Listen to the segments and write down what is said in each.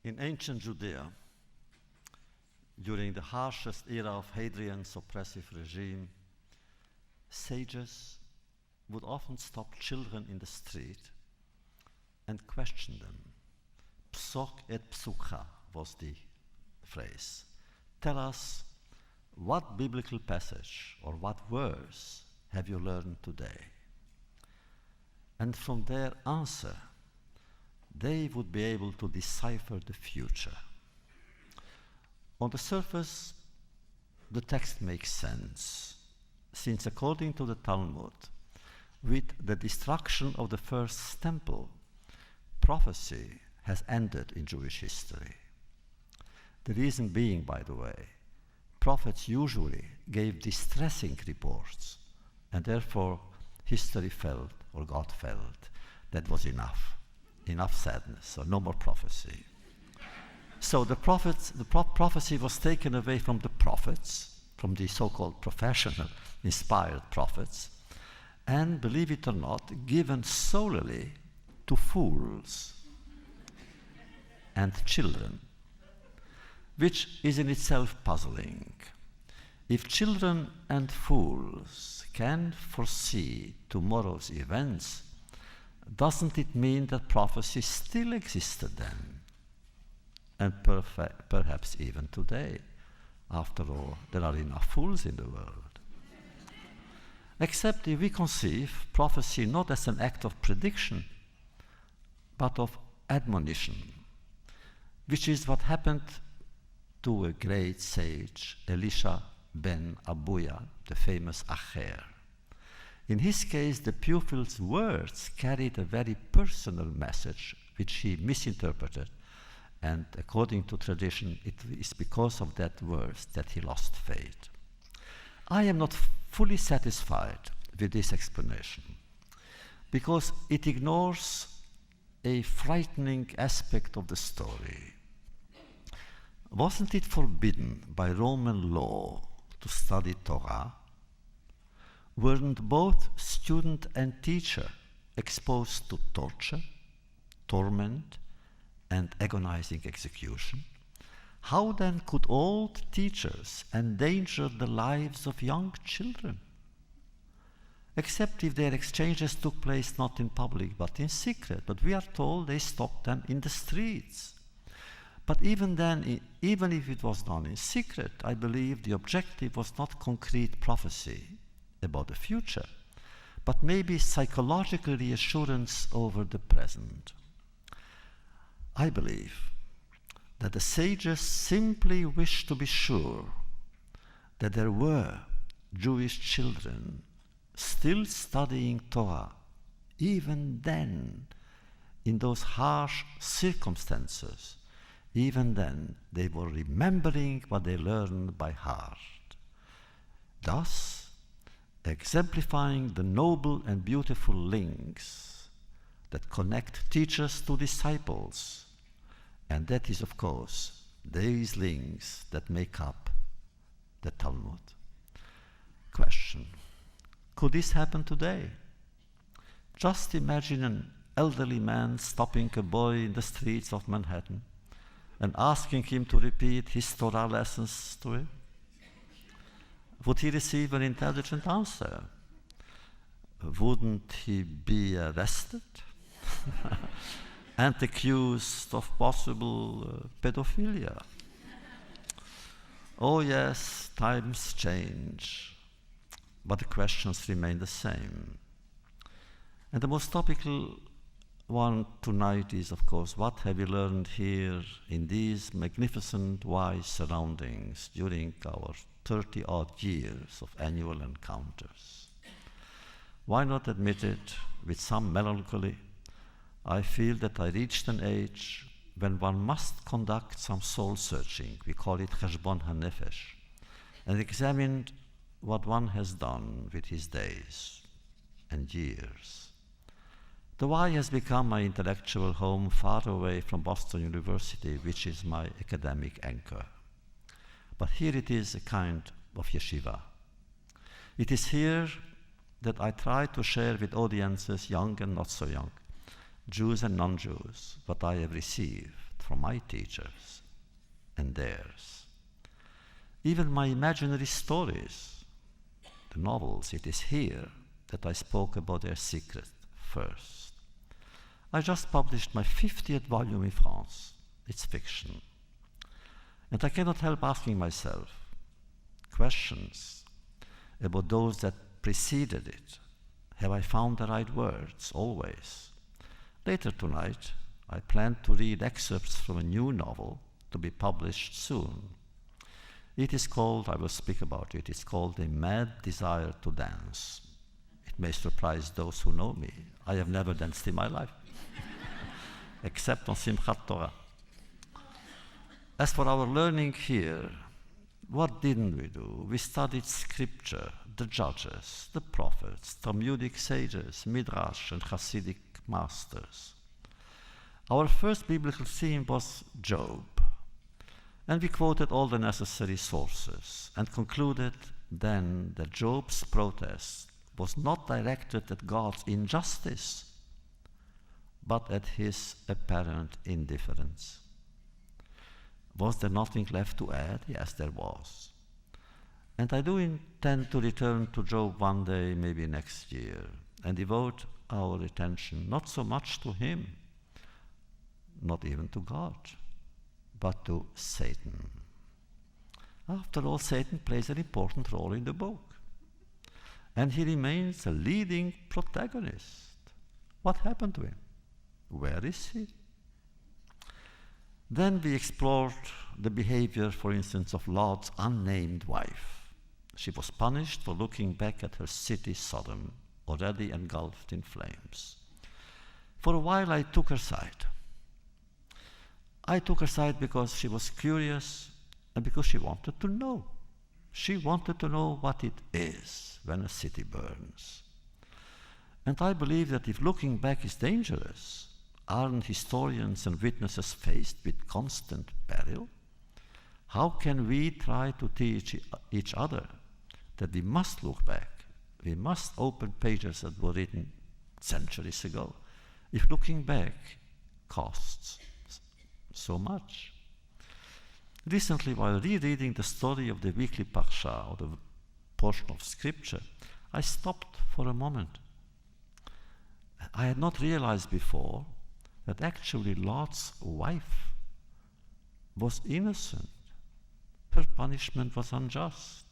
In ancient Judea, during the harshest era of Hadrian's oppressive regime, sages would often stop children in the street and question them. Psok et psukha was the phrase. Tell us, what biblical passage or what verse have you learned today? And from their answer, they would be able to decipher the future. On the surface, the text makes sense, since according to the Talmud, with the destruction of the first temple, prophecy has ended in Jewish history. The reason being, by the way, prophets usually gave distressing reports, and therefore history felt, or God felt, that was enough sadness, so no more prophecy. So the prophecy was taken away from the prophets, from the so-called professional inspired prophets, and, believe it or not, given solely to fools and children, which is in itself puzzling. If children and fools can foresee tomorrow's events, doesn't it mean that prophecy still existed then? And perhaps even today. After all, there are enough fools in the world. Except if we conceive prophecy not as an act of prediction, but of admonition, which is what happened to a great sage, Elisha ben Abuya, the famous Acher. In his case, the pupil's words carried a very personal message, which he misinterpreted, and according to tradition, it is because of that verse that he lost faith. I am not fully satisfied with this explanation, because it ignores a frightening aspect of the story. Wasn't it forbidden by Roman law to study Torah? Weren't both student and teacher exposed to torture, torment, and agonizing execution? How then could old teachers endanger the lives of young children? Except if their exchanges took place not in public but in secret, but we are told they stopped them in the streets. But even then, even if it was done in secret, I believe the objective was not concrete prophecy about the future, but maybe psychological reassurance over the present. I believe that the sages simply wished to be sure that there were Jewish children still studying Torah, even then, in those harsh circumstances. Even then, they were remembering what they learned by heart, thus exemplifying the noble and beautiful links that connect teachers to disciples. And that is, of course, these links that make up the Talmud. Question: could this happen today? Just imagine an elderly man stopping a boy in the streets of Manhattan and asking him to repeat his Torah lessons to him. Would he receive an intelligent answer? Wouldn't he be arrested and accused of possible pedophilia? Oh yes, times change, but the questions remain the same. And the most topical one tonight is, of course, what have we learned here in these magnificent, wise surroundings during our 30-odd years of annual encounters? Why not admit it with some melancholy? I feel that I reached an age when one must conduct some soul-searching, we call it cheshbon hanefesh, and examine what one has done with his days and years. The Y has become my intellectual home far away from Boston University, which is my academic anchor. But here it is a kind of yeshiva. It is here that I try to share with audiences, young and not so young, Jews and non-Jews, what I have received from my teachers and theirs. Even my imaginary stories, the novels, it is here that I spoke about their secret first. I just published my 50th volume in France. It's fiction. And I cannot help asking myself questions about those that preceded it. Have I found the right words? Always. Later tonight, I plan to read excerpts from a new novel to be published soon. It is called, I will speak about it, it's called A Mad Desire to Dance. It may surprise those who know me. I have never danced in my life, except on Simchat Torah. As for our learning here, what didn't we do? We studied scripture, the judges, the prophets, Talmudic sages, Midrash, and Hasidic masters. Our first biblical theme was Job, and we quoted all the necessary sources and concluded then that Job's protest was not directed at God's injustice, but at his apparent indifference. Was there nothing left to add? Yes, there was. And I do intend to return to Job one day, maybe next year, and devote our attention not so much to him, not even to God, but to Satan. After all, Satan plays an important role in the book, and he remains a leading protagonist. What happened to him? Where is he? Then we explored the behavior, for instance, of Lot's unnamed wife. She was punished for looking back at her city Sodom, already engulfed in flames. For a while I took her side. I took her side because she was curious and because she wanted to know. She wanted to know what it is when a city burns. And I believe that if looking back is dangerous, aren't historians and witnesses faced with constant peril? How can we try to teach each other that we must look back? We must open pages that were written centuries ago, if looking back costs so much. Recently, while rereading the story of the weekly parsha, or the portion of scripture, I stopped for a moment. I had not realized before that actually Lot's wife was innocent. Her punishment was unjust.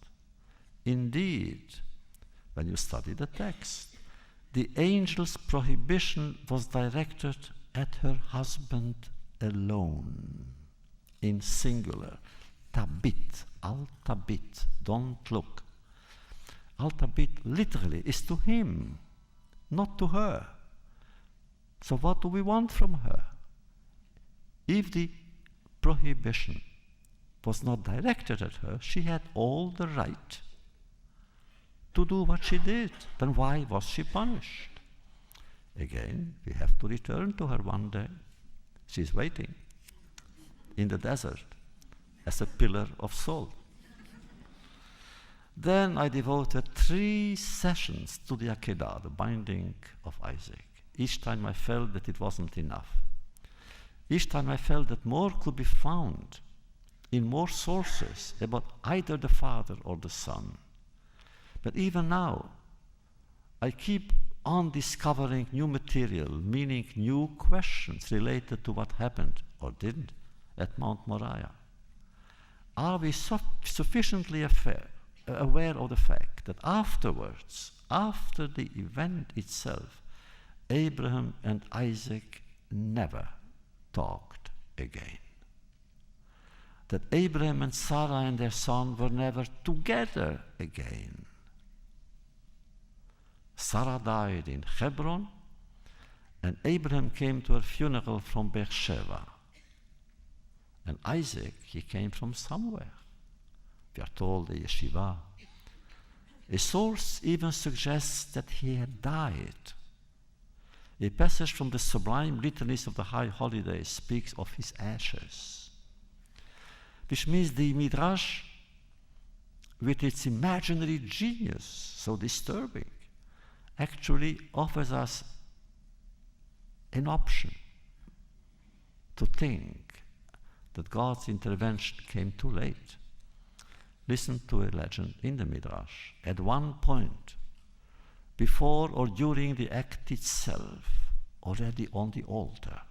Indeed, when you study the text, the angel's prohibition was directed at her husband alone, in singular. Tabit, al-tabit, don't look. Al-tabit literally is to him, not to her. So what do we want from her? If the prohibition was not directed at her, she had all the right to do what she did. Then why was she punished? Again, we have to return to her one day. She's waiting in the desert as a pillar of salt. Then I devoted 3 sessions to the Akedah, the binding of Isaac. Each time I felt that it wasn't enough. Each time I felt that more could be found in more sources about either the father or the son. But even now, I keep on discovering new material, meaning new questions related to what happened or didn't at Mount Moriah. Are we sufficiently aware of the fact that afterwards, after the event itself, Abraham and Isaac never talked again? That Abraham and Sarah and their son were never together again. Sarah died in Hebron, and Abraham came to her funeral from Beersheba. And Isaac, he came from somewhere. We are told the yeshiva. A source even suggests that he had died. A passage from the sublime litanies of the High Holidays speaks of his ashes, which means the Midrash, with its imaginary genius, so disturbing, actually offers us an option to think that God's intervention came too late. Listen to a legend in the Midrash. At one point, before or during the act itself, already on the altar,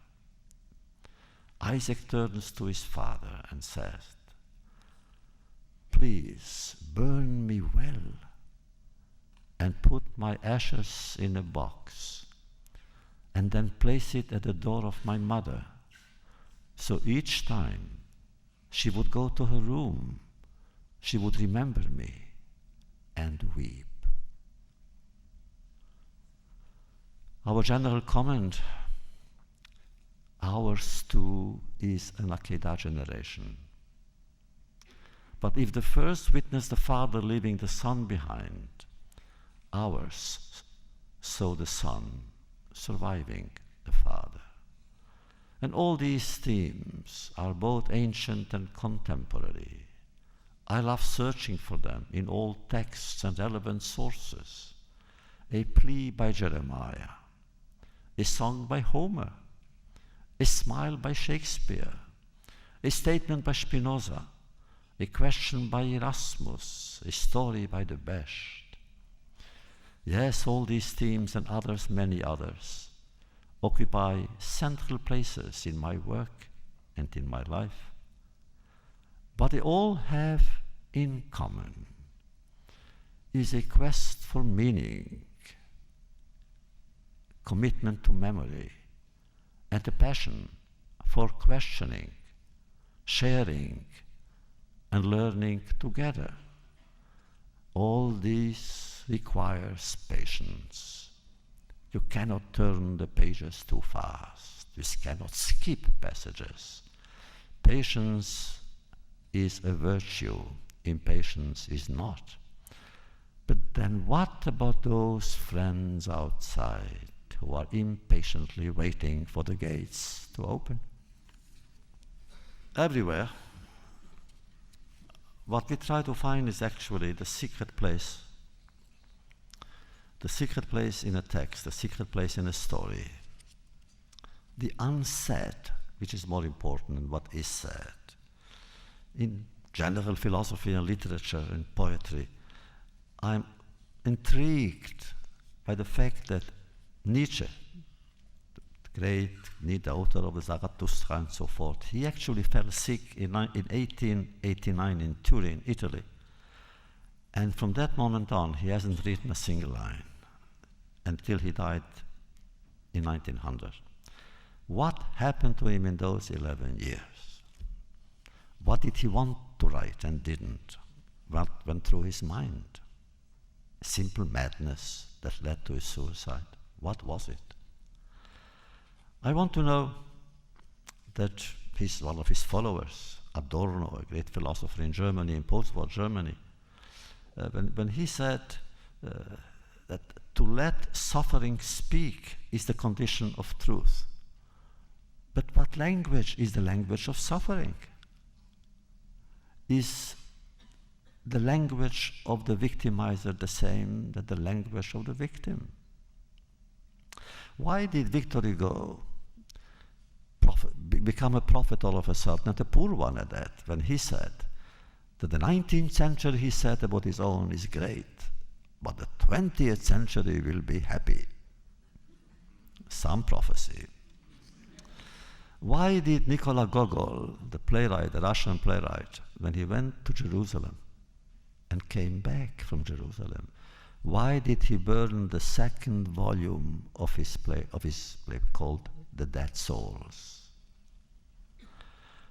Isaac turns to his father and says, "Please burn me well and put my ashes in a box and then place it at the door of my mother. So each time she would go to her room, she would remember me and weep." Our general comment, ours too is an Akedah generation. But if the first witnessed the father leaving the son behind, ours saw the son surviving the father. And all these themes are both ancient and contemporary. I love searching for them in old texts and relevant sources. A plea by Jeremiah, a song by Homer, a smile by Shakespeare, a statement by Spinoza, a question by Erasmus, a story by the best. Yes, all these themes and others, many others, occupy central places in my work and in my life. But they all have in common is a quest for meaning, commitment to memory, and a passion for questioning, sharing, and learning together. All these requires patience. You cannot turn the pages too fast. You cannot skip passages. Patience is a virtue. Impatience is not. But then what about those friends outside who are impatiently waiting for the gates to open? Everywhere, what we try to find is actually the secret place. The secret place in a text, the secret place in a story. The unsaid, which is more important than what is said. In general philosophy and literature and poetry, I'm intrigued by the fact that Nietzsche, the great author of the Zarathustra and so forth, he actually fell sick in 1889 in Turin, Italy. And from that moment on, he hasn't written a single line until he died in 1900. What happened to him in those 11 years? What did he want to write and didn't? What went through his mind? Simple madness that led to his suicide. What was it? I want to know that one of his followers, Adorno, a great philosopher in Germany, in post-war Germany, when he said that to let suffering speak is the condition of truth. But what language is the language of suffering? Is the language of the victimizer the same as the language of the victim? Why did Victor Hugo become a prophet all of a sudden, and a poor one at that, when he said that the 19th century, he said about his own, is great, but the 20th century will be happy? Some prophecy. Why did Nicolas Gogol, the playwright, the Russian playwright, when he went to Jerusalem and came back from Jerusalem, why did he burn the second volume of his play called The Dead Souls?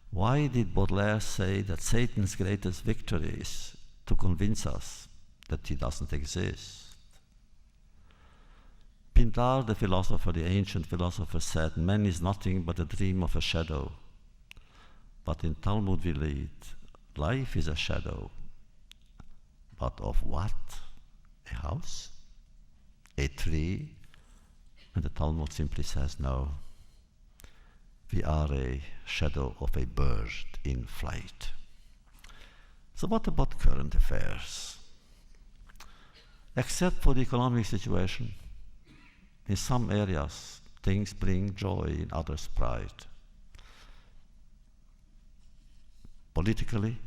Why did Baudelaire say that Satan's greatest victory is to convince us that he doesn't exist? Pindar, the philosopher, the ancient philosopher, said, man is nothing but a dream of a shadow. But in Talmud we read, life is a shadow. But of what? A house? A tree? And the Talmud simply says, no. We are a shadow of a bird in flight. So what about current affairs? Except for the economic situation, in some areas things bring joy, in others pride. Politically,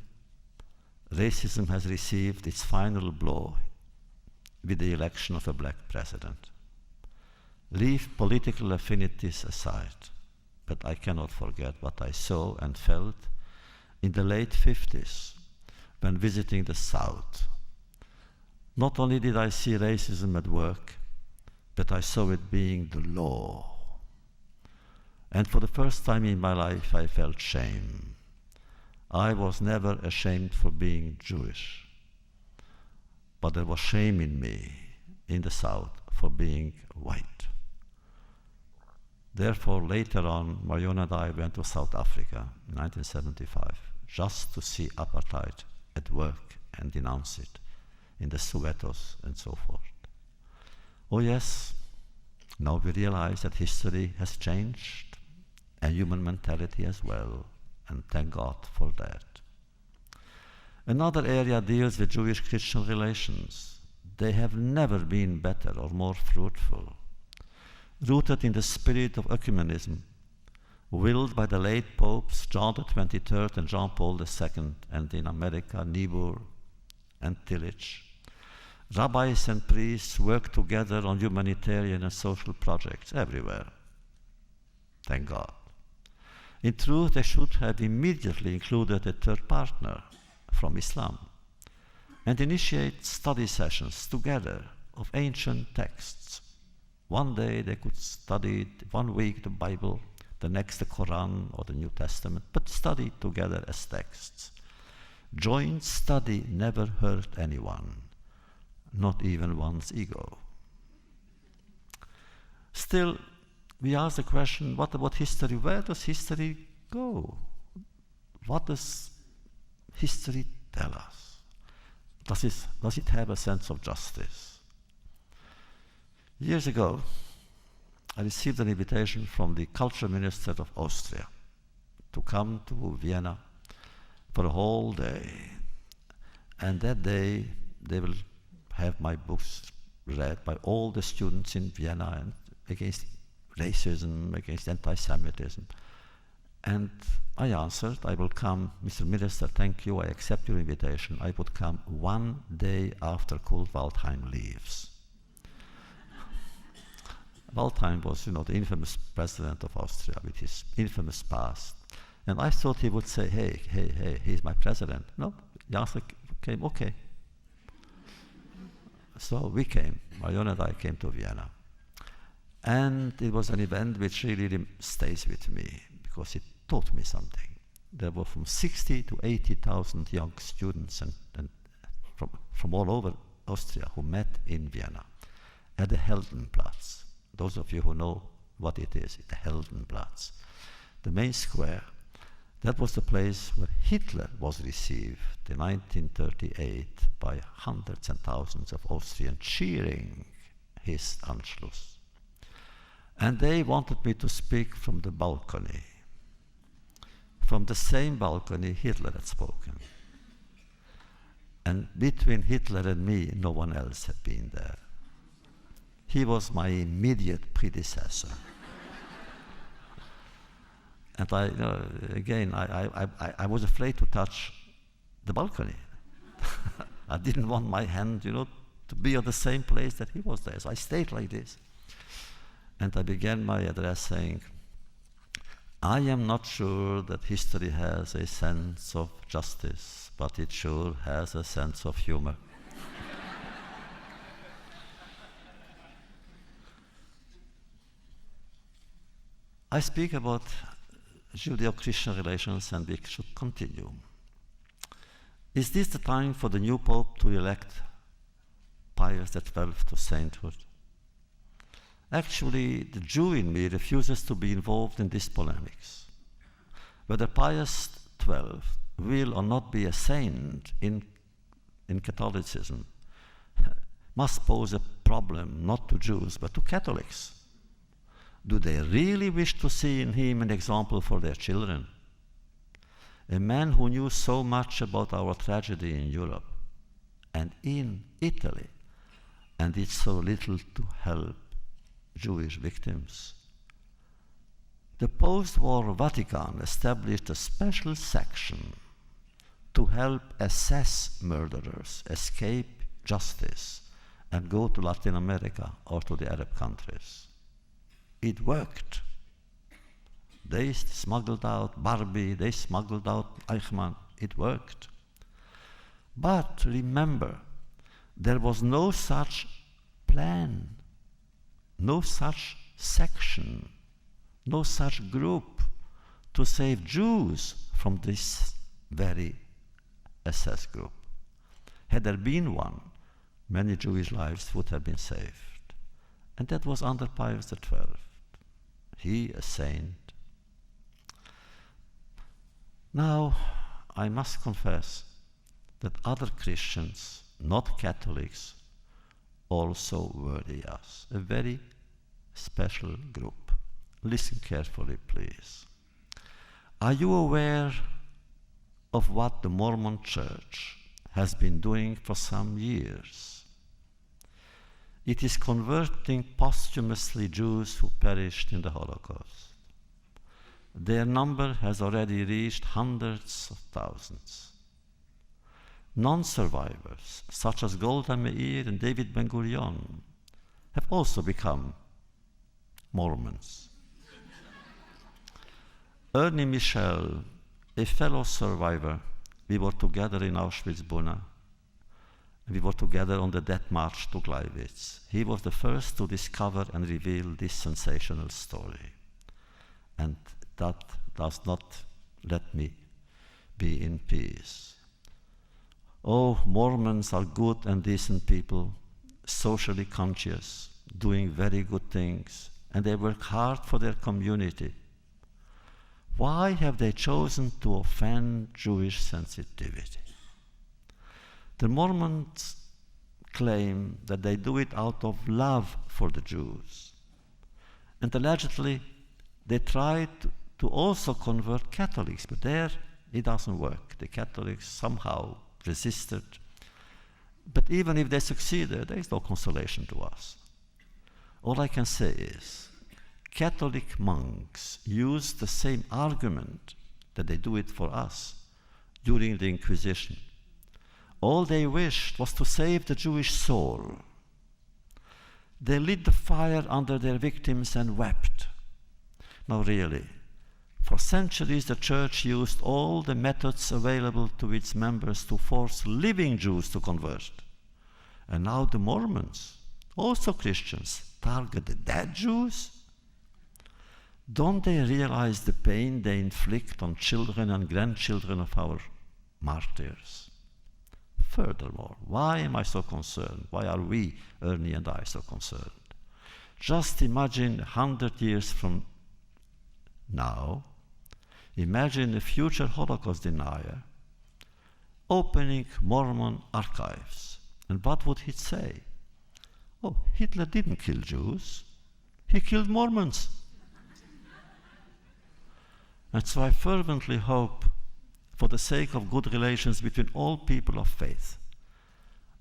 racism has received its final blow with the election of a black president. Leave political affinities aside, but I cannot forget what I saw and felt in the late 50s when visiting the South. Not only did I see racism at work, but I saw it being the law. And for the first time in my life, I felt shame. I was never ashamed for being Jewish, but there was shame in me, in the South, for being white. Therefore, later on, Marion and I went to South Africa in 1975, just to see apartheid at work and denounce it in the Sowetos and so forth. Oh yes, now we realize that history has changed and human mentality as well, and thank God for that. Another area deals with Jewish-Christian relations. They have never been better or more fruitful. Rooted in the spirit of ecumenism, willed by the late popes John XXIII and Jean Paul II, and in America, Niebuhr and Tillich. Rabbis and priests work together on humanitarian and social projects everywhere. Thank God. In truth, they should have immediately included a third partner from Islam and initiate study sessions together of ancient texts. One day they could study, 1 week the Bible, the next the Quran or the New Testament, but study together as texts. Joint study never hurt anyone, not even one's ego. Still, we ask the question, what about history? Where does history go? What does history tell us? Does it have a sense of justice? Years ago, I received an invitation from the culture minister of Austria to come to Vienna for a whole day. And that day, they will have my books read by all the students in Vienna and against racism, against anti-Semitism. And I answered, I will come, Mr. Minister, thank you, I accept your invitation. I would come 1 day after Kurt Waldheim leaves. Waldheim was, the infamous president of Austria with his infamous past. And I thought he would say, hey, he's my president. No, Jacek came, okay. So we came, Marion and I came to Vienna. And it was an event which really stays with me because it taught me something. There were from 60 to 80,000 young students and from all over Austria who met in Vienna at the Heldenplatz. Those of you who know what it is, the Heldenplatz, the main square. That was the place where Hitler was received in 1938 by hundreds and thousands of Austrians cheering his Anschluss. And they wanted me to speak from the balcony, from the same balcony Hitler had spoken. And between Hitler and me, no one else had been there. He was my immediate predecessor. And I was afraid to touch the balcony. I didn't want my hand, to be at the same place that he was there. So I stayed like this. And I began my address saying, I am not sure that history has a sense of justice, but it sure has a sense of humor. I speak about Judeo-Christian relations, and we should continue. Is this the time for the new Pope to elect Pius XII to sainthood? Actually, the Jew in me refuses to be involved in these polemics. Whether Pius XII will or not be a saint in Catholicism must pose a problem not to Jews but to Catholics. Do they really wish to see in him an example for their children? A man who knew so much about our tragedy in Europe and in Italy, and did so little to help Jewish victims. The post-war Vatican established a special section to help SS murderers escape justice and go to Latin America or to the Arab countries. It worked. They smuggled out Barbie, they smuggled out Eichmann. It worked. But remember, there was no such plan, no such section, no such group to save Jews from this very SS group. Had there been one, many Jewish lives would have been saved. And that was under Pius XII. He, a saint. Now, I must confess that other Christians, not Catholics, also worry us. A very special group. Listen carefully, please. Are you aware of what the Mormon Church has been doing for some years? It is converting posthumously Jews who perished in the Holocaust. Their number has already reached hundreds of thousands. Non-survivors, such as Golda Meir and David Ben-Gurion, have also become Mormons. Ernie Michel, a fellow survivor, we were together in Auschwitz-Birkenau. We were together on the Death March to Gleiwitz. He was the first to discover and reveal this sensational story. And that does not let me be in peace. Oh, Mormons are good and decent people, socially conscious, doing very good things, and they work hard for their community. Why have they chosen to offend Jewish sensitivity? The Mormons claim that they do it out of love for the Jews. And allegedly, they tried to also convert Catholics, but there it doesn't work. The Catholics somehow resisted. But even if they succeeded, there is no consolation to us. All I can say is, Catholic monks used the same argument that they do it for us during the Inquisition. All they wished was to save the Jewish soul. They lit the fire under their victims and wept. Now really, for centuries the Church used all the methods available to its members to force living Jews to convert. And now the Mormons, also Christians, target the dead Jews? Don't they realize the pain they inflict on children and grandchildren of our martyrs? Furthermore, why am I so concerned? Why are we, Ernie and I, so concerned? Just imagine 100 years from now, imagine a future Holocaust denier opening Mormon archives. And what would he say? Oh, Hitler didn't kill Jews. He killed Mormons. And so I fervently hope, for the sake of good relations between all people of faith,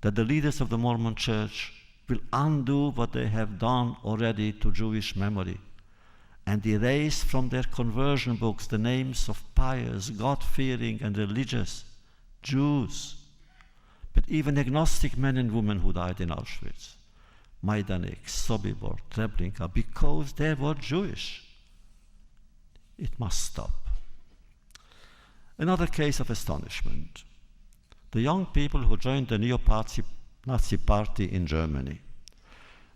that the leaders of the Mormon Church will undo what they have done already to Jewish memory and erase from their conversion books the names of pious, God-fearing and religious Jews, but even agnostic men and women who died in Auschwitz, Majdanek, Sobibor, Treblinka, because they were Jewish. It must stop. Another case of astonishment. The young people who joined the neo-Nazi party in Germany.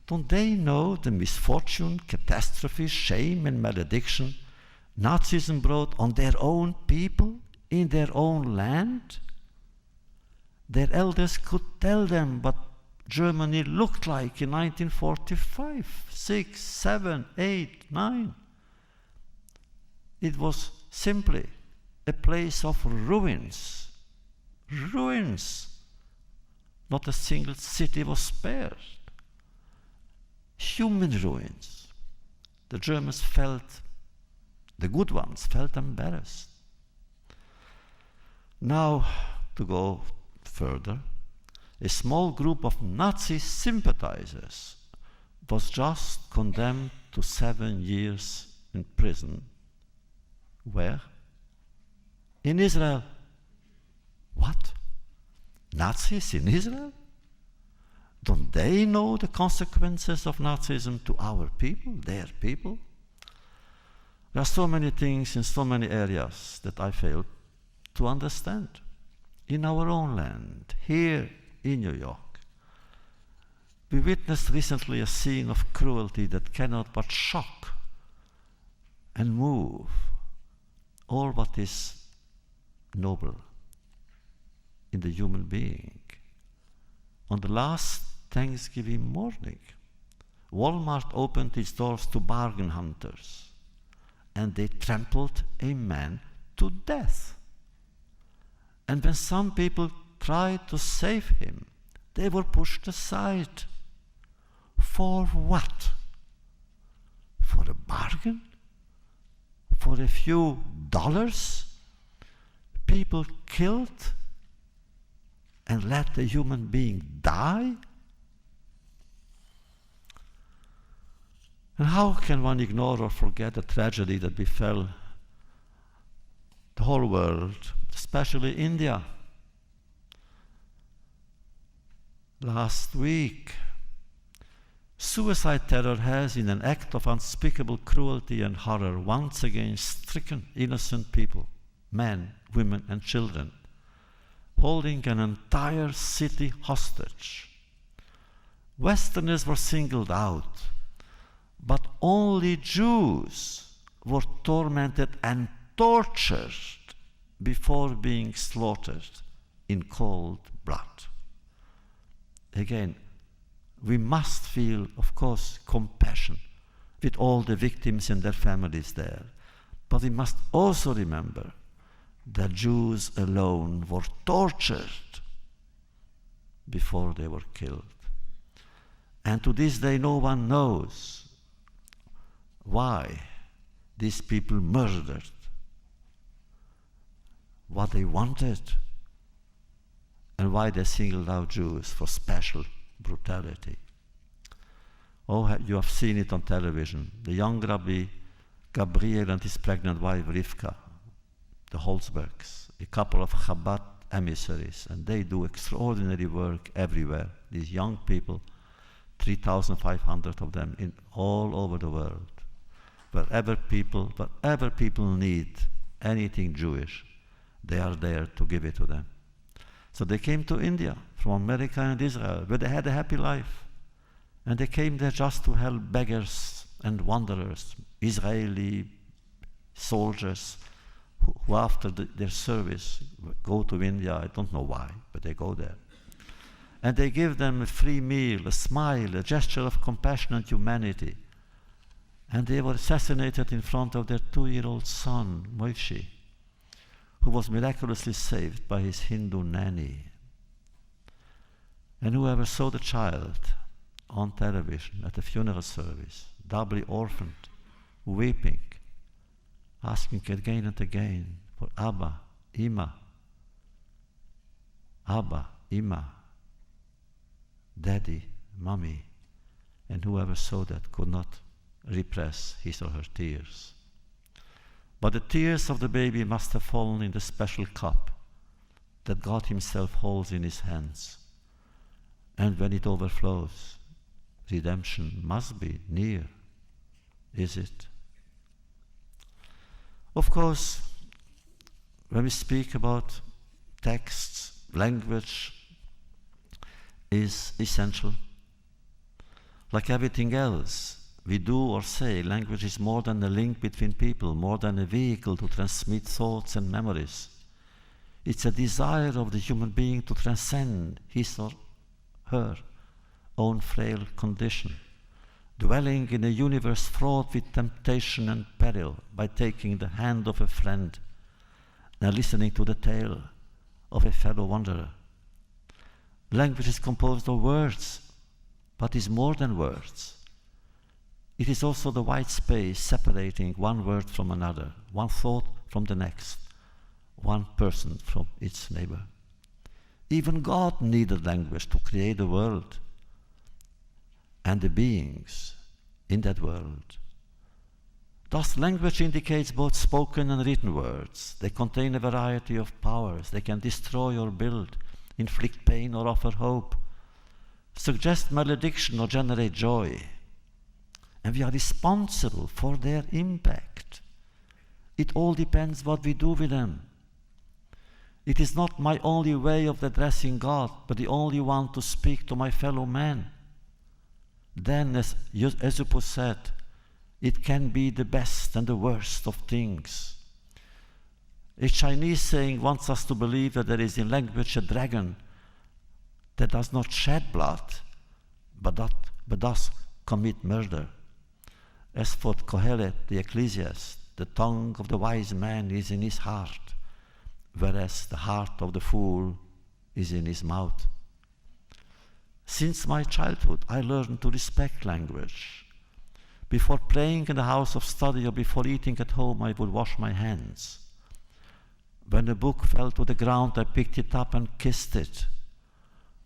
Don't they know the misfortune, catastrophe, shame and malediction Nazism brought on their own people in their own land? Their elders could tell them what Germany looked like in 1945, 6, 7, 8, 9. It was simply a place of ruins. Ruins. Not a single city was spared. Human ruins. The Germans felt, the good ones felt embarrassed. Now, to go further, a small group of Nazi sympathizers was just condemned to 7 years in prison. Where? In Israel. What? Nazis in Israel? Don't they know the consequences of Nazism to our people, their people? There are so many things in so many areas that I fail to understand. In our own land, here in New York, we witnessed recently a scene of cruelty that cannot but shock and move all what is noble in the human being. On the last Thanksgiving morning, Walmart opened its doors to bargain hunters, and they trampled a man to death. And when some people tried to save him, they were pushed aside. For what? For a bargain? For a few dollars? People killed and let a human being die? And how can one ignore or forget the tragedy that befell the whole world, especially India? Last week, suicide terror has, in an act of unspeakable cruelty and horror, once again stricken innocent people, men, women, and children, holding an entire city hostage. Westerners were singled out, but only Jews were tormented and tortured before being slaughtered in cold blood. Again, we must feel, of course, compassion with all the victims and their families there. But we must also remember that Jews alone were tortured before they were killed. And to this day, no one knows why these people murdered, what they wanted, and why they singled out Jews for special brutality. Oh, you have seen it on television. The young Rabbi Gabriel and his pregnant wife Rivka, the Holzbergs, a couple of Chabad emissaries, and they do extraordinary work everywhere. These young people, 3,500 of them in all over the world. Wherever people need anything Jewish, they are there to give it to them. So they came to India from America and Israel, where they had a happy life. And they came there just to help beggars and wanderers, Israeli soldiers who after their service go to India. I don't know why, but they go there. And they give them a free meal, a smile, a gesture of compassion and humanity. And they were assassinated in front of their 2-year-old son, Moshe, who was miraculously saved by his Hindu nanny. And whoever saw the child on television at the funeral service, doubly orphaned, weeping, asking again and again for Abba, Ima, Daddy, Mommy, and whoever saw that could not repress his or her tears. But the tears of the baby must have fallen in the special cup that God Himself holds in His hands. And when it overflows, redemption must be near, is it? Of course, when we speak about texts, language is essential. Like everything else we do or say, language is more than a link between people, more than a vehicle to transmit thoughts and memories. It's a desire of the human being to transcend his or her own frail condition, dwelling in a universe fraught with temptation and peril by taking the hand of a friend and listening to the tale of a fellow wanderer. Language is composed of words, but is more than words. It is also the white space separating one word from another, one thought from the next, one person from its neighbor. Even God needed language to create the world and the beings in that world. Thus, language indicates both spoken and written words. They contain a variety of powers. They can destroy or build, inflict pain or offer hope, suggest malediction or generate joy. And we are responsible for their impact. It all depends what we do with them. It is not my only way of addressing God, but the only one to speak to my fellow man. Then, as Eusebus said, it can be the best and the worst of things. A Chinese saying wants us to believe that there is in language a dragon that does not shed blood, but does commit murder. As for Kohelet, the Ecclesiast, the tongue of the wise man is in his heart, whereas the heart of the fool is in his mouth. Since my childhood, I learned to respect language. Before praying in the house of study or before eating at home, I would wash my hands. When a book fell to the ground, I picked it up and kissed it.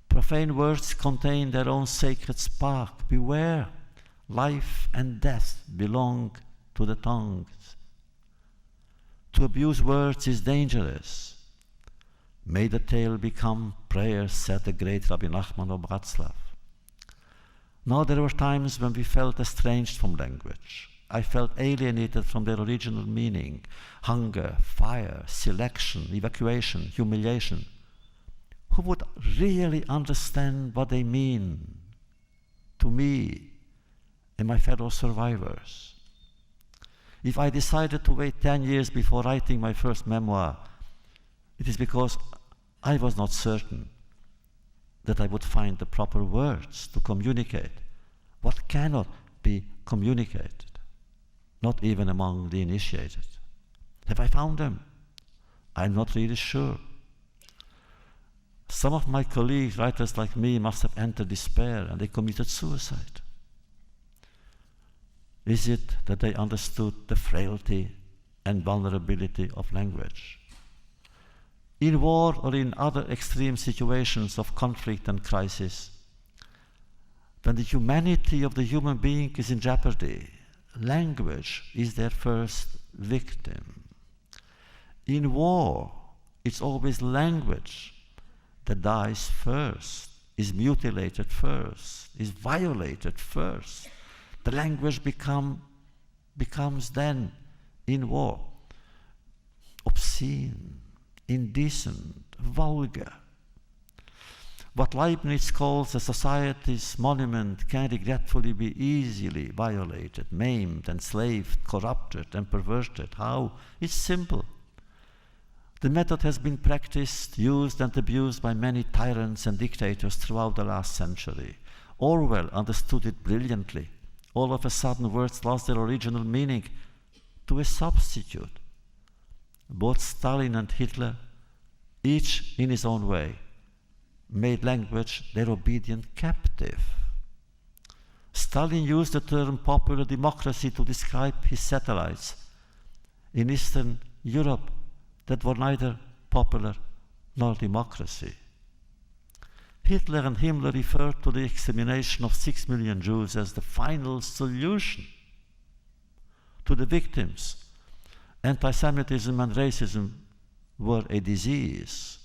Profane words contain their own sacred spark. Beware, life and death belong to the tongue. To abuse words is dangerous. May the tale become prayer, said the great Rabbi Nachman of Bratslav. Now there were times when we felt estranged from language. I felt alienated from their original meaning: hunger, fire, selection, evacuation, humiliation. Who would really understand what they mean to me and my fellow survivors? If I decided to wait 10 years before writing my first memoir, it is because I was not certain that I would find the proper words to communicate what cannot be communicated, not even among the initiated. Have I found them? I'm not really sure. Some of my colleagues, writers like me, must have entered despair and they committed suicide. Is it that they understood the frailty and vulnerability of language? In war or in other extreme situations of conflict and crisis, when the humanity of the human being is in jeopardy, language is their first victim. In war, it's always language that dies first, is mutilated first, is violated first. The language becomes then, in war, obscene, indecent, vulgar. What Leibniz calls a society's monument can regretfully be easily violated, maimed, enslaved, corrupted, and perverted. How? It's simple. The method has been practiced, used, and abused by many tyrants and dictators throughout the last century. Orwell understood it brilliantly. All of a sudden, words lost their original meaning to a substitute. Both Stalin and Hitler, each in his own way, made language their obedient captive. Stalin used the term popular democracy to describe his satellites in Eastern Europe that were neither popular nor democracy. Hitler and Himmler referred to the extermination of 6 million Jews as the final solution. To the victims, anti-Semitism and racism were a disease.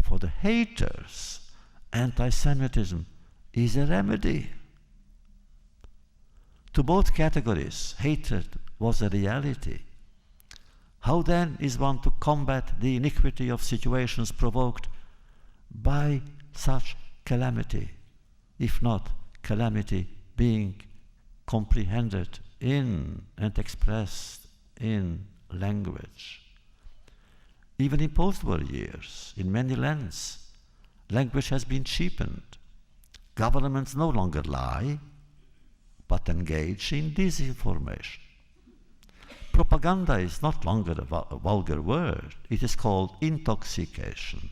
For the haters, anti-Semitism is a remedy. To both categories, hatred was a reality. How then is one to combat the iniquity of situations provoked by such calamity, if not calamity being comprehended in and expressed in language? Even in post-war years, in many lands, language has been cheapened. Governments no longer lie, but engage in disinformation. Propaganda is not longer a vulgar word. It is called intoxication.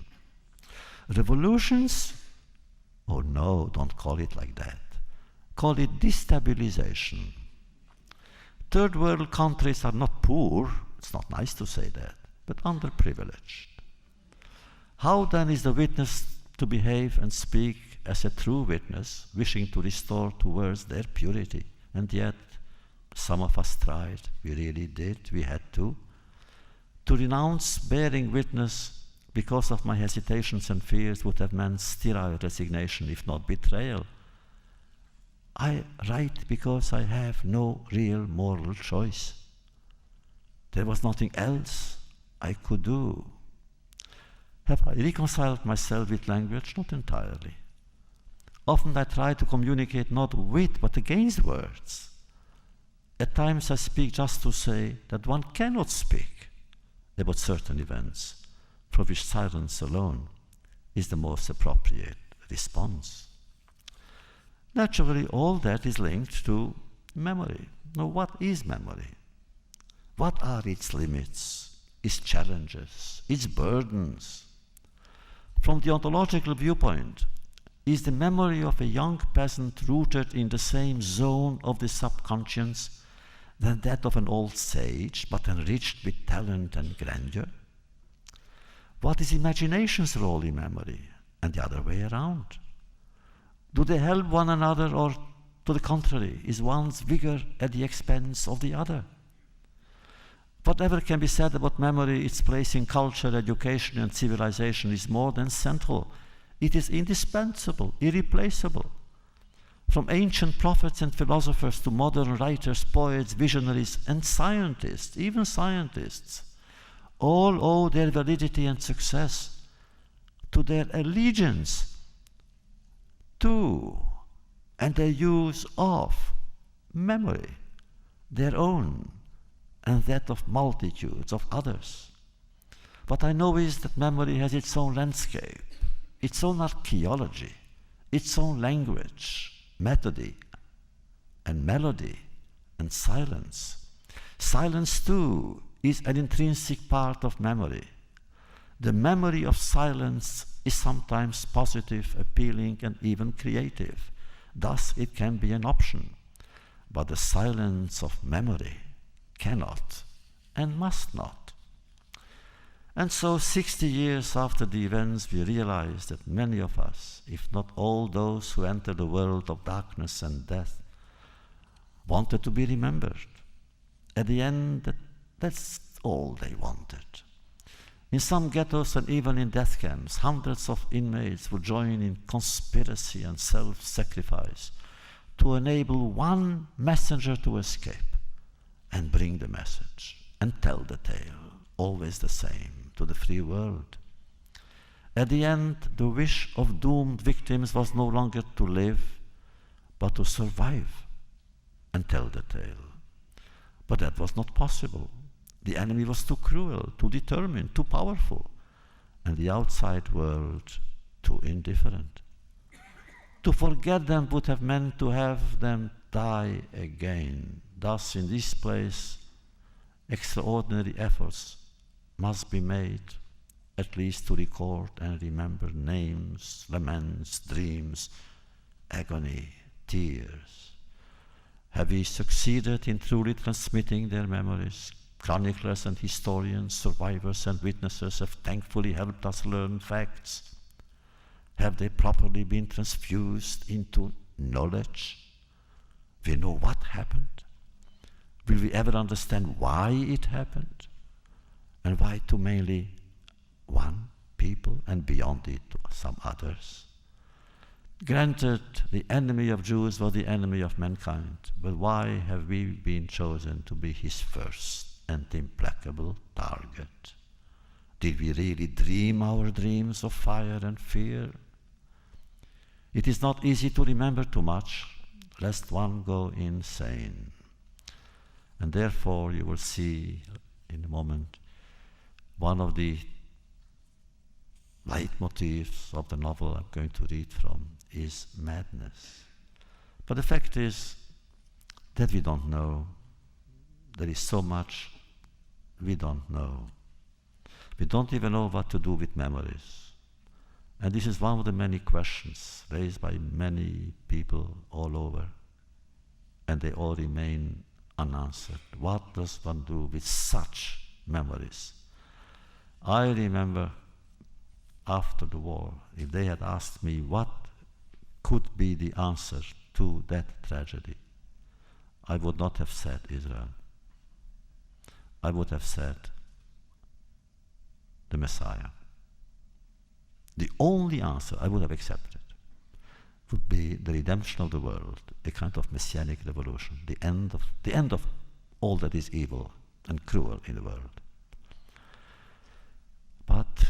Revolutions? Oh no, don't call it like that. Call it destabilization. Third world countries are not poor, it's not nice to say that, but underprivileged. How then is the witness to behave and speak as a true witness, wishing to restore to words their purity, and yet Some of us tried, we really did, we had to. To renounce bearing witness because of my hesitations and fears would have meant sterile resignation, if not betrayal. I write because I have no real moral choice. There was nothing else I could do. Have I reconciled myself with language? Not entirely. Often I try to communicate not with, but against words. At times I speak just to say that one cannot speak about certain events, for which silence alone is the most appropriate response. Naturally, all that is linked to memory. Now, what is memory? What are its limits, its challenges, its burdens? From the ontological viewpoint, is the memory of a young peasant rooted in the same zone of the subconscious than that of an old sage, but enriched with talent and grandeur? What is imagination's role in memory, and the other way around? Do they help one another, or to the contrary, is one's vigor at the expense of the other? Whatever can be said about memory, its place in culture, education, and civilization is more than central. It is indispensable, irreplaceable. From ancient prophets and philosophers to modern writers, poets, visionaries, and scientists, even scientists, all owe their validity and success to their allegiance to and their use of memory, their own and that of multitudes of others. What I know is that memory has its own landscape, its own archaeology, its own language, method, and melody, and silence. Silence, too, is an intrinsic part of memory. The memory of silence is sometimes positive, appealing, and even creative. Thus, it can be an option. But the silence of memory cannot and must not. And so 60 years after the events, we realize that many of us, if not all those who enter the world of darkness and death, wanted to be remembered. At the end, that's all they wanted. In some ghettos and even in death camps, hundreds of inmates would join in conspiracy and self-sacrifice to enable one messenger to escape and bring the message and tell the tale, always the same, to the free world. At the end, the wish of doomed victims was no longer to live, but to survive and tell the tale. But that was not possible. The enemy was too cruel, too determined, too powerful, and the outside world too indifferent. To forget them would have meant to have them die again. Thus, in this place, extraordinary efforts must be made, at least to record and remember names, laments, dreams, agony, tears. Have we succeeded in truly transmitting their memories? Chroniclers and historians, survivors and witnesses have thankfully helped us learn facts. Have they properly been transfused into knowledge? We know what happened. Will we ever understand why it happened? And why to mainly one people and beyond it to some others? Granted, the enemy of Jews was the enemy of mankind, but why have we been chosen to be his first and implacable target? Did we really dream our dreams of fire and fear? It is not easy to remember too much, lest one go insane. And therefore you will see in a moment one of the leitmotifs of the novel I'm going to read from is madness. But the fact is that we don't know. There is so much we don't know. We don't even know what to do with memories. And this is one of the many questions raised by many people all over. And they all remain unanswered. What does one do with such memories? I remember after the war, if they had asked me what could be the answer to that tragedy, I would not have said Israel. I would have said the Messiah. The only answer I would have accepted would be the redemption of the world, a kind of messianic revolution, the end of all that is evil and cruel in the world. But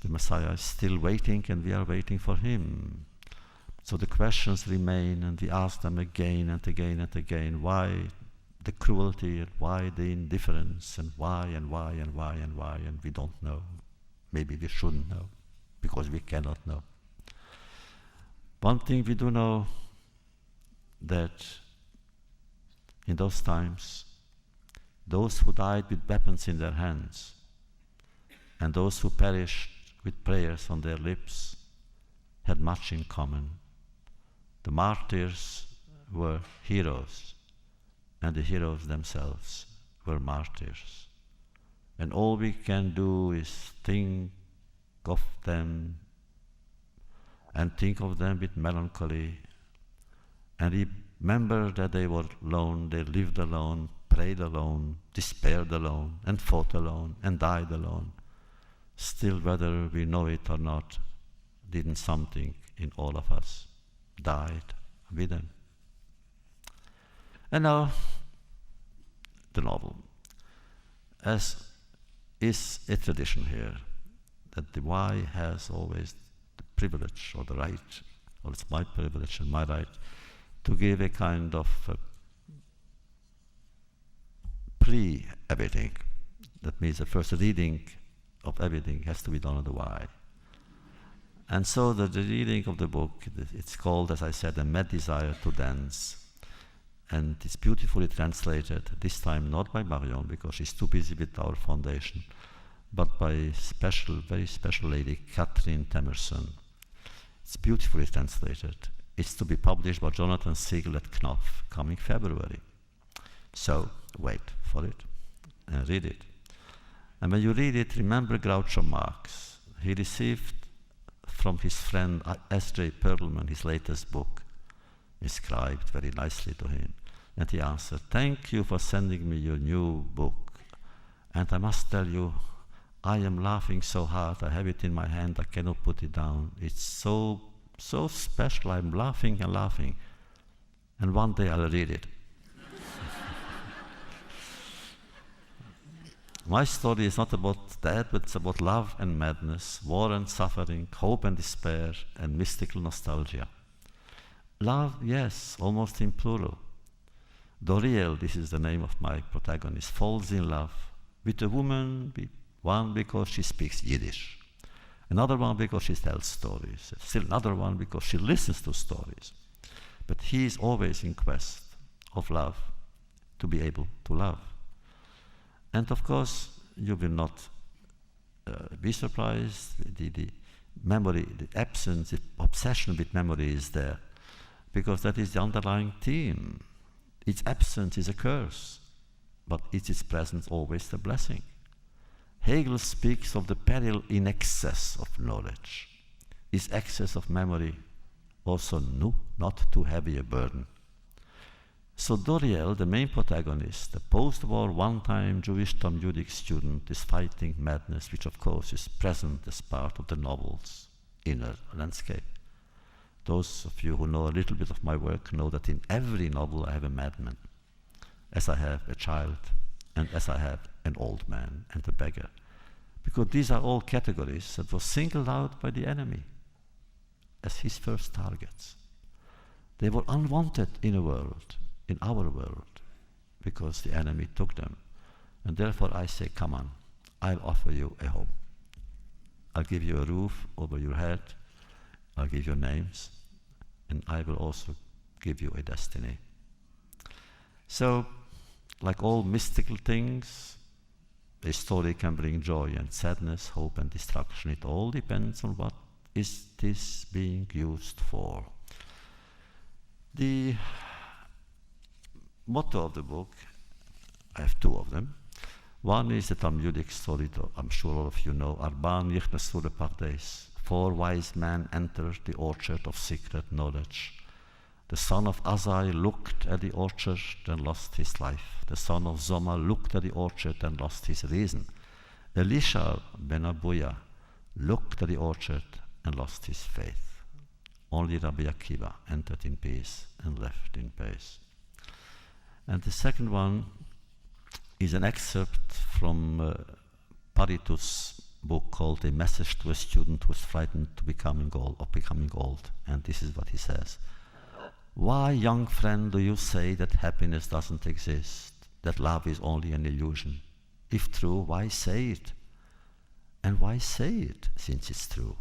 the Messiah is still waiting, and we are waiting for him. So the questions remain, and we ask them again and again and again. Why the cruelty, and why the indifference, and why, and why, and why, and why, and we don't know. Maybe we shouldn't know, because we cannot know. One thing we do know, that in those times, those who died with weapons in their hands, and those who perished with prayers on their lips, had much in common. The martyrs were heroes, and the heroes themselves were martyrs. And all we can do is think of them, and think of them with melancholy, and remember that they were alone, they lived alone, prayed alone, despaired alone, and fought alone, and died alone. Still, whether we know it or not, didn't something in all of us died with them? And now, the novel. As is a tradition here, that the Y has always the privilege or the right, or it's my privilege and my right, to give a kind of pre-everything. That means the first reading of everything has to be done on the Y. And so the reading of the book, it's called, as I said, A Mad Desire to Dance. And it's beautifully translated, this time not by Marion, because she's too busy with our foundation, but by very special lady, Catherine Temerson. It's beautifully translated. It's to be published by Jonathan Siegel at Knopf, coming February. So, wait for it and read it. And when you read it, remember Groucho Marx. He received from his friend S.J. Perelman his latest book, inscribed very nicely to him. And he answered, "Thank you for sending me your new book. And I must tell you, I am laughing so hard, I have it in my hand, I cannot put it down. It's so special, I'm laughing and laughing. And one day I'll read it." My story is not about that, but it's about love and madness, war and suffering, hope and despair, and mystical nostalgia. Love, yes, almost in plural. Doriel, this is the name of my protagonist, falls in love with a woman, one because she speaks Yiddish, another one because she tells stories, still another one because she listens to stories. But he is always in quest of love, to be able to love. And of course, you will not be surprised, the memory, the absence, the obsession with memory is there, because that is the underlying theme. Its absence is a curse, but is its presence always a blessing? Hegel speaks of the peril in excess of knowledge. Is excess of memory also not too heavy a burden? So Doriel, the main protagonist, the post-war one-time Jewish Talmudic student, is fighting madness, which of course is present as part of the novel's inner landscape. Those of you who know a little bit of my work know that in every novel I have a madman, as I have a child, and as I have an old man and a beggar. Because these are all categories that were singled out by the enemy as his first targets. They were unwanted in our world, because the enemy took them. And therefore I say, come on, I'll offer you a home. I'll give you a roof over your head, I'll give you names, and I will also give you a destiny. So, like all mystical things, a story can bring joy and sadness, hope and destruction. It all depends on what is this being used for. The motto of the book, I have two of them. One is the Talmudic story, I'm sure all of you know, Arban Yichnasu le Pardes. 4 wise men entered the orchard of secret knowledge. The son of Azai looked at the orchard and lost his life. The son of Zoma looked at the orchard and lost his reason. Elisha ben Abuya looked at the orchard and lost his faith. Only Rabbi Akiva entered in peace and left in peace. And the second one is an excerpt from Paritus' book called A Message to a Student Who is Frightened of Becoming Old. And this is what he says. Why, young friend, do you say that happiness doesn't exist, that love is only an illusion? If true, why say it? And why say it, since it's true?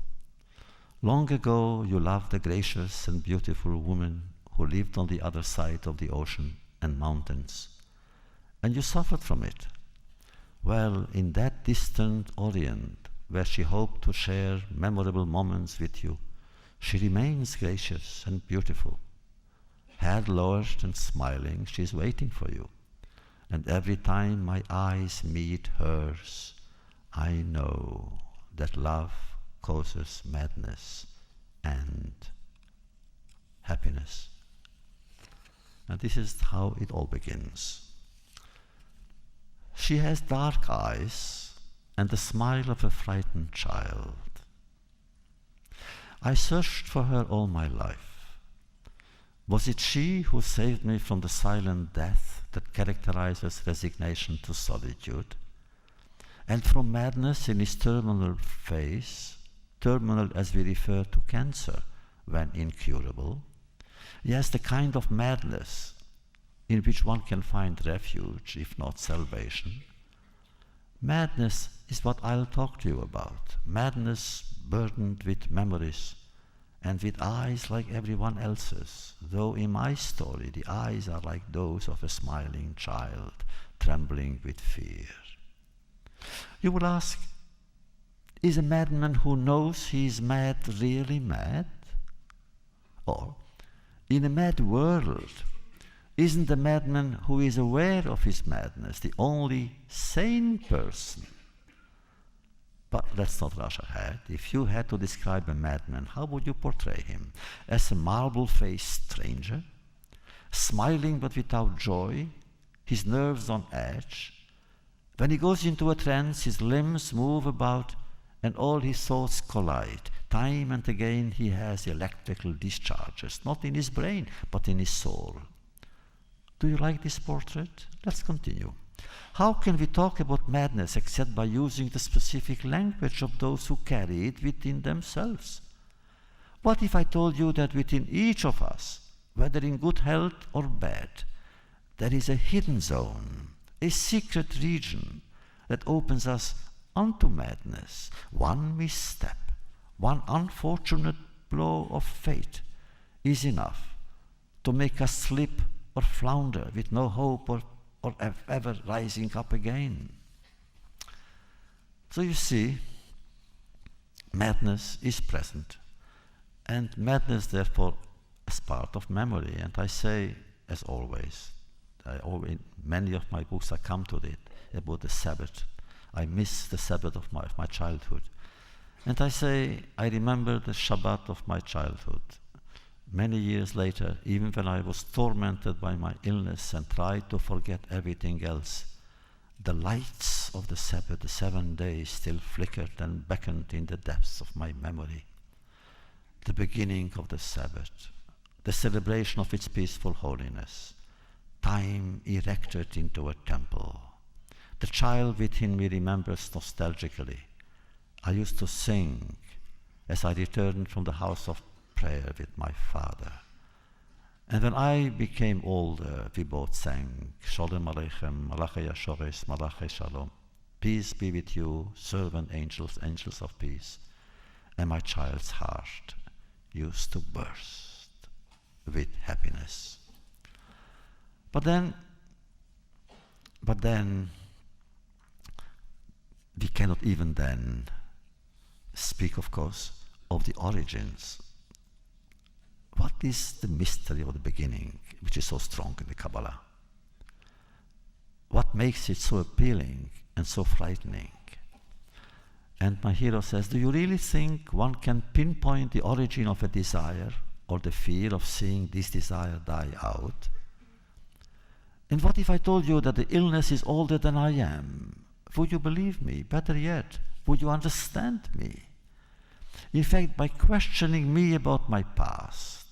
Long ago, you loved a gracious and beautiful woman who lived on the other side of the ocean and mountains, and you suffered from it. Well, in that distant Orient, where she hoped to share memorable moments with you, she remains gracious and beautiful. Head lowered and smiling, she is waiting for you. And every time my eyes meet hers, I know that love causes madness and happiness. And this is how it all begins. She has dark eyes and the smile of a frightened child. I searched for her all my life. Was it she who saved me from the silent death that characterizes resignation to solitude? And from madness in his terminal phase, terminal as we refer to cancer when incurable. Yes, the kind of madness in which one can find refuge, if not salvation. Madness is what I'll talk to you about. Madness burdened with memories and with eyes like everyone else's, though in my story the eyes are like those of a smiling child, trembling with fear. You will ask, is a madman who knows he is mad really mad? Or, in a mad world, isn't the madman who is aware of his madness the only sane person? But let's not rush ahead. If you had to describe a madman, how would you portray him? As a marble-faced stranger, smiling but without joy, his nerves on edge. When he goes into a trance, his limbs move about and all his thoughts collide. Time and again he has electrical discharges, not in his brain, but in his soul. Do you like this portrait? Let's continue. How can we talk about madness except by using the specific language of those who carry it within themselves? What if I told you that within each of us, whether in good health or bad, there is a hidden zone, a secret region that opens us onto madness? One misstep, one unfortunate blow of fate is enough to make us slip or flounder with no hope or ever rising up again. So you see, madness is present, and madness therefore is part of memory. And I say, as always, many of my books I come to it about the Sabbath. I miss the Sabbath of my childhood. And I say, I remember the Shabbat of my childhood. Many years later, even when I was tormented by my illness and tried to forget everything else, the lights of the Sabbath, the 7 days, still flickered and beckoned in the depths of my memory. The beginning of the Sabbath, the celebration of its peaceful holiness, time erected into a temple. The child within me remembers nostalgically. I used to sing as I returned from the house of prayer with my father. And when I became older, we both sang Shalom Aleichem, Malachei Yashores, Malachei Shalom. Peace be with you, servant angels, angels of peace. And my child's heart used to burst with happiness. But then, we cannot even then speak, of course, of the origins. What is the mystery of the beginning, which is so strong in the Kabbalah? What makes it so appealing and so frightening? And my hero says, do you really think one can pinpoint the origin of a desire or the fear of seeing this desire die out? And what if I told you that the illness is older than I am? Would you believe me? Better yet, would you understand me? In fact, by questioning me about my past,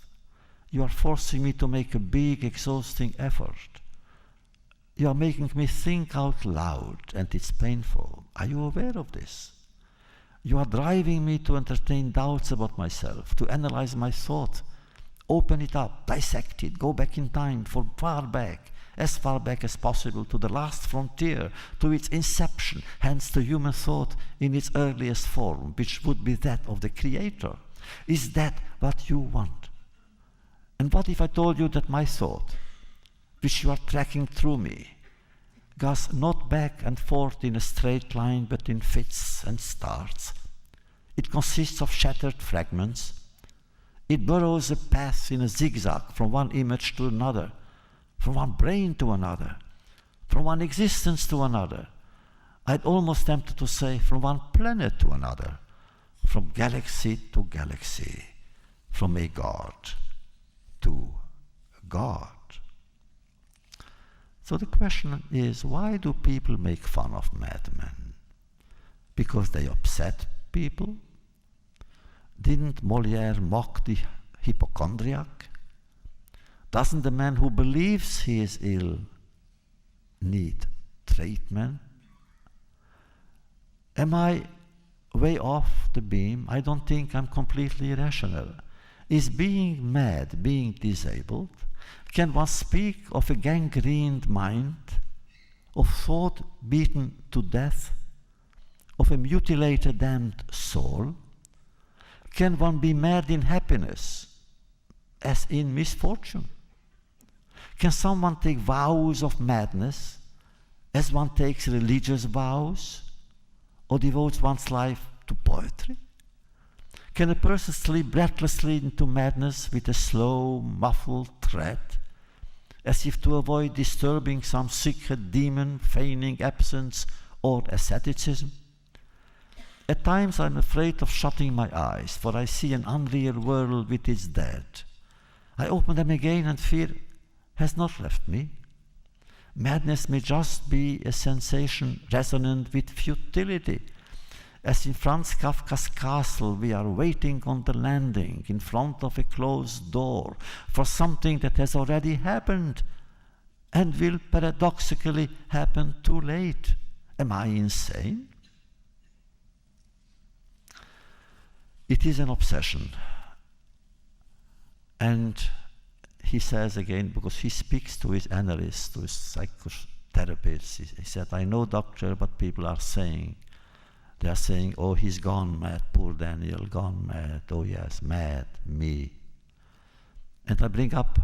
you are forcing me to make a big, exhausting effort. You are making me think out loud, and it's painful. Are you aware of this? You are driving me to entertain doubts about myself, to analyze my thought, open it up, dissect it, go back in time, from far back as possible, to the last frontier, to its inception, hence to human thought in its earliest form, which would be that of the Creator. Is that what you want? And what if I told you that my thought, which you are tracking through me, goes not back and forth in a straight line, but in fits and starts? It consists of shattered fragments. It burrows a path in a zigzag from one image to another, from one brain to another, from one existence to another. I'd almost tempted to say from one planet to another, from galaxy to galaxy, from a God to God. So the question is, why do people make fun of madmen? Because they upset people? Didn't Molière mock the hypochondriac? Doesn't the man who believes he is ill need treatment? Am I way off the beam? I don't think I'm completely irrational. Is being mad, being disabled? Can one speak of a gangrened mind, of thought beaten to death, of a mutilated, damned soul? Can one be mad in happiness, as in misfortune? Can someone take vows of madness, as one takes religious vows, or devotes one's life to poetry? Can a person slip breathlessly into madness with a slow, muffled tread, as if to avoid disturbing some secret demon feigning absence or asceticism? At times I'm afraid of shutting my eyes, for I see an unreal world with its dead. I open them again and fear has not left me. Madness may just be a sensation resonant with futility. As in Franz Kafka's castle, we are waiting on the landing in front of a closed door for something that has already happened and will paradoxically happen too late. Am I insane? It is an obsession. And he says again, because he speaks to his analysts, to his psychotherapists, he said, I know, doctor, what people are saying. They are saying, oh, he's gone mad, poor Daniel, gone mad. Oh yes, mad, me. And I bring up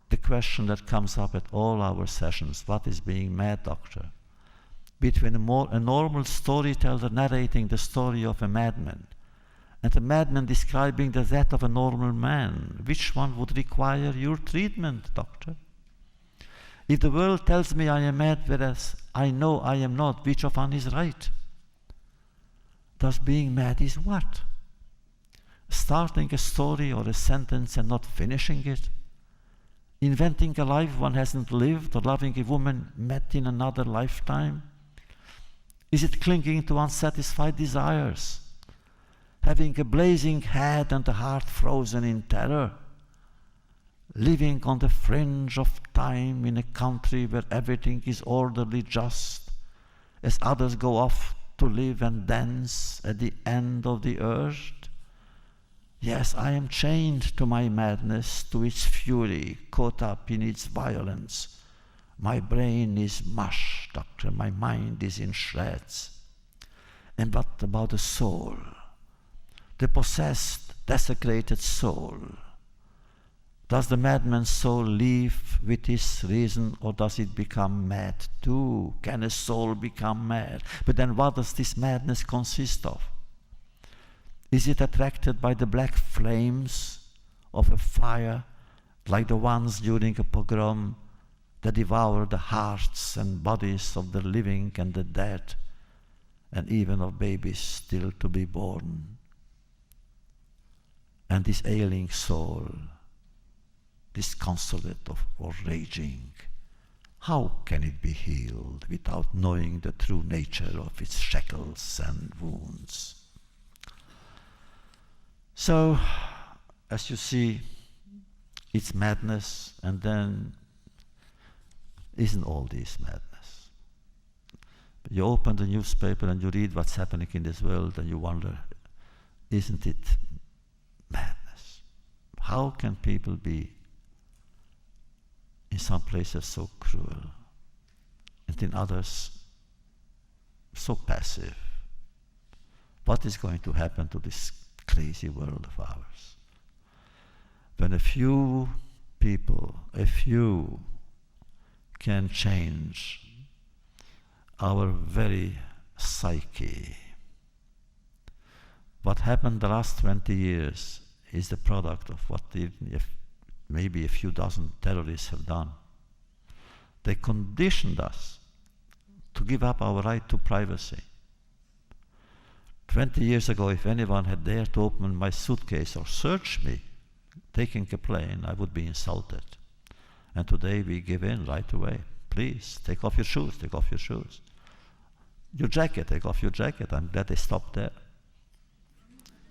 the question that comes up at all our sessions. What is being mad, doctor? Between a normal storyteller narrating the story of a madman and a madman describing the death of a normal man, which one would require your treatment, doctor? If the world tells me I am mad, whereas I know I am not, which of one is right? Thus being mad is what? Starting a story or a sentence and not finishing it? Inventing a life one hasn't lived, or loving a woman met in another lifetime? Is it clinging to unsatisfied desires? Having a blazing head and a heart frozen in terror? Living on the fringe of time in a country where everything is orderly just, as others go off to live and dance at the end of the earth? Yes, I am chained to my madness, to its fury, caught up in its violence. My brain is mush, doctor, my mind is in shreds. And what about the soul? The possessed, desecrated soul? Does the madman's soul live with his reason, or does it become mad too? Can a soul become mad? But then what does this madness consist of? Is it attracted by the black flames of a fire, like the ones during a pogrom that devour the hearts and bodies of the living and the dead, and even of babies still to be born? And this ailing soul, disconsolate or raging, how can it be healed without knowing the true nature of its shackles and wounds? So, as you see, it's madness, and then isn't all this madness? You open the newspaper and you read what's happening in this world and you wonder, isn't it madness? How can people be in some places so cruel and in others so passive? What is going to happen to this crazy world of ours? When a few people, a few, can change our very psyche. What happened the last 20 years is the product of what maybe a few dozen terrorists have done. They conditioned us to give up our right to privacy. 20 years ago, if anyone had dared to open my suitcase or search me, taking a plane, I would be insulted. And today we give in right away. Please, take off your shoes, take off your shoes. Your jacket, take off your jacket. I'm glad they stopped there.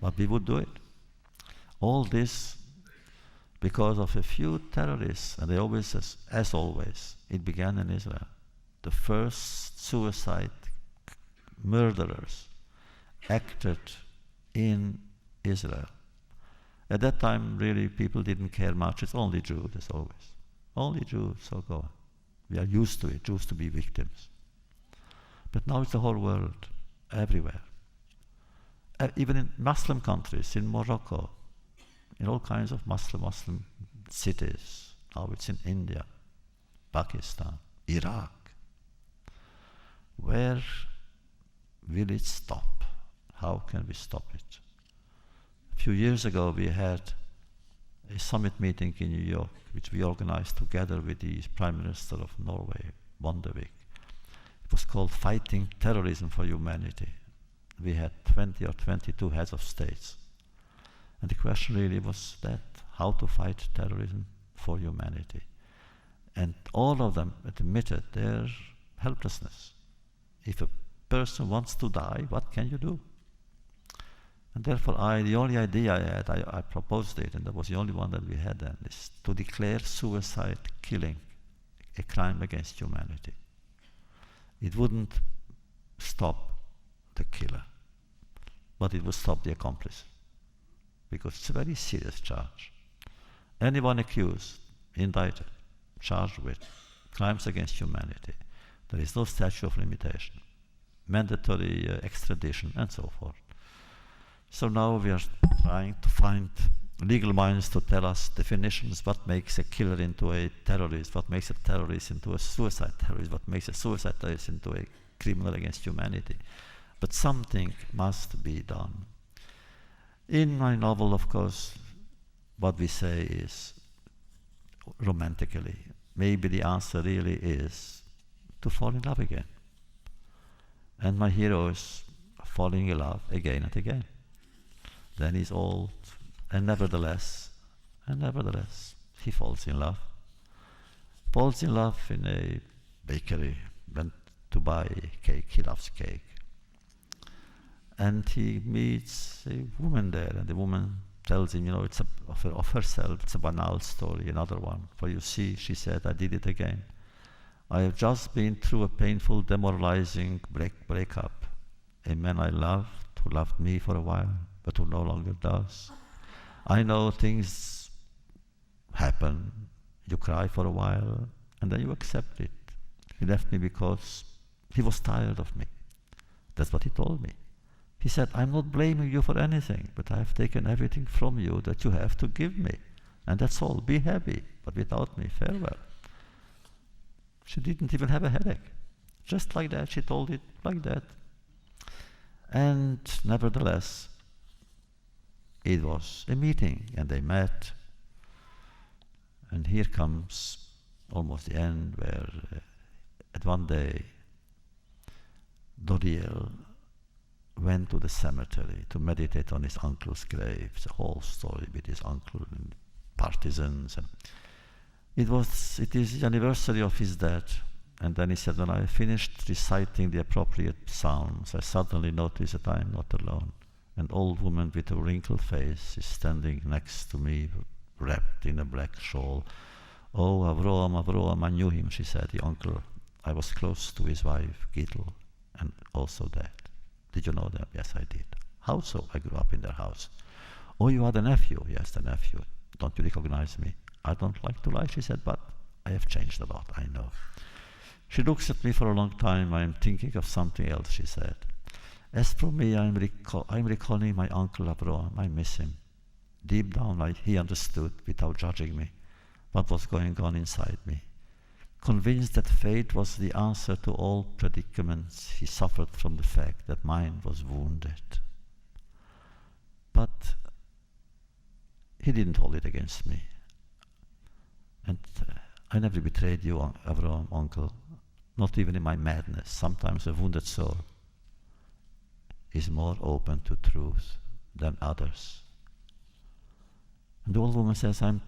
But we would do it. All this because of a few terrorists, and they always, as always, it began in Israel. The first suicide murderers acted in Israel. At that time, really, people didn't care much. It's only Jews, as always. Only Jews, so go on. We are used to it, Jews to be victims. But now it's the whole world, everywhere. Even in Muslim countries, in Morocco, in all kinds of Muslim cities. Now it's in India, Pakistan, Iraq. Where will it stop? How can we stop it? A few years ago, we had a summit meeting in New York, which we organized together with the Prime Minister of Norway, Bondevik. It was called Fighting Terrorism for Humanity. We had 20 or 22 heads of states. And the question really was that, how to fight terrorism for humanity. And all of them admitted their helplessness. If a person wants to die, what can you do? And therefore, the only idea I had, I proposed it, and that was the only one that we had then, is to declare suicide killing a crime against humanity. It wouldn't stop the killer, but it would stop the accomplice, because it's a very serious charge. Anyone accused, indicted, charged with crimes against humanity, there is no statute of limitation, mandatory extradition, and so forth. So now we are trying to find legal minds to tell us definitions, what makes a killer into a terrorist, what makes a terrorist into a suicide terrorist, what makes a suicide terrorist into a criminal against humanity. But something must be done. In my novel, of course, what we say is, romantically, maybe the answer really is to fall in love again. And my hero is falling in love again and again. Then he's old, and nevertheless, he falls in love. Falls in love in a bakery, went to buy cake, he loves cake. And he meets a woman there, and the woman tells him, it's of herself, it's a banal story, another one. For you see, she said, I did it again. I have just been through a painful, demoralizing breakup. A man I loved, who loved me for a while, but who no longer does. I know things happen. You cry for a while, and then you accept it. He left me because he was tired of me. That's what he told me. He said, I'm not blaming you for anything, but I've taken everything from you that you have to give me. And that's all. Be happy, but without me, farewell. She didn't even have a headache. Just like that, she told it like that. And nevertheless, it was a meeting, and they met. And here comes almost the end, where at one day, Doriel went to the cemetery to meditate on his uncle's grave. It's a whole story with his uncle and partisans. And it is the anniversary of his death. And then he said, when I finished reciting the appropriate psalms, I suddenly noticed that I am not alone. An old woman with a wrinkled face is standing next to me, wrapped in a black shawl. Oh, Avroam, Avroam, I knew him, she said, the uncle. I was close to his wife, Gittel, and also dead. Did you know them? Yes, I did. How so? I grew up in their house. Oh, you are the nephew? Yes, the nephew. Don't you recognize me? I don't like to lie, she said, but I have changed a lot, I know. She looks at me for a long time. I am thinking of something else, she said. As for me, I'm recalling my uncle Avroam. I miss him. Deep down, he understood, without judging me, what was going on inside me. Convinced that fate was the answer to all predicaments, he suffered from the fact that mine was wounded. But he didn't hold it against me. And I never betrayed you, Avroam, uncle, not even in my madness. Sometimes a wounded soul is more open to truth than others. And the old woman says, I'm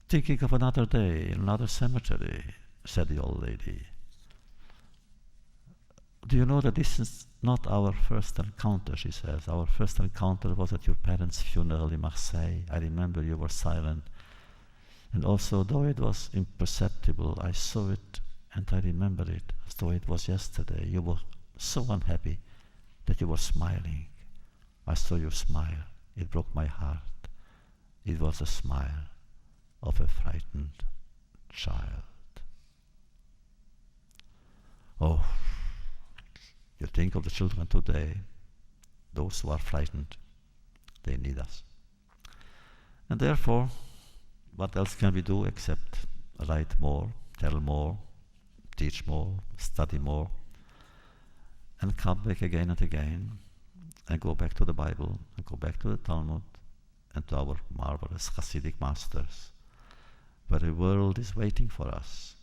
thinking of another day, in another cemetery, said the old lady. Do you know that this is not our first encounter, she says. Our first encounter was at your parents' funeral in Marseille. I remember you were silent. And also, though it was imperceptible, I saw it and I remember it as though it was yesterday. You were so unhappy that you were smiling. I saw you smile. It broke my heart. It was a smile of a frightened child. Oh, you think of the children today, those who are frightened, they need us. And therefore, what else can we do except write more, tell more, teach more, study more, and come back again and again, and go back to the Bible, and go back to the Talmud, and to our marvelous Hasidic masters, where the world is waiting for us,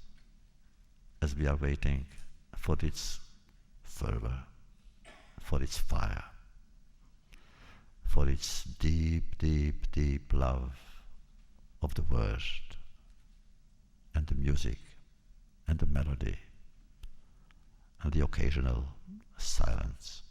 as we are waiting for its fervor, for its fire, for its deep, deep, deep love of the word and the music and the melody and the occasional silence.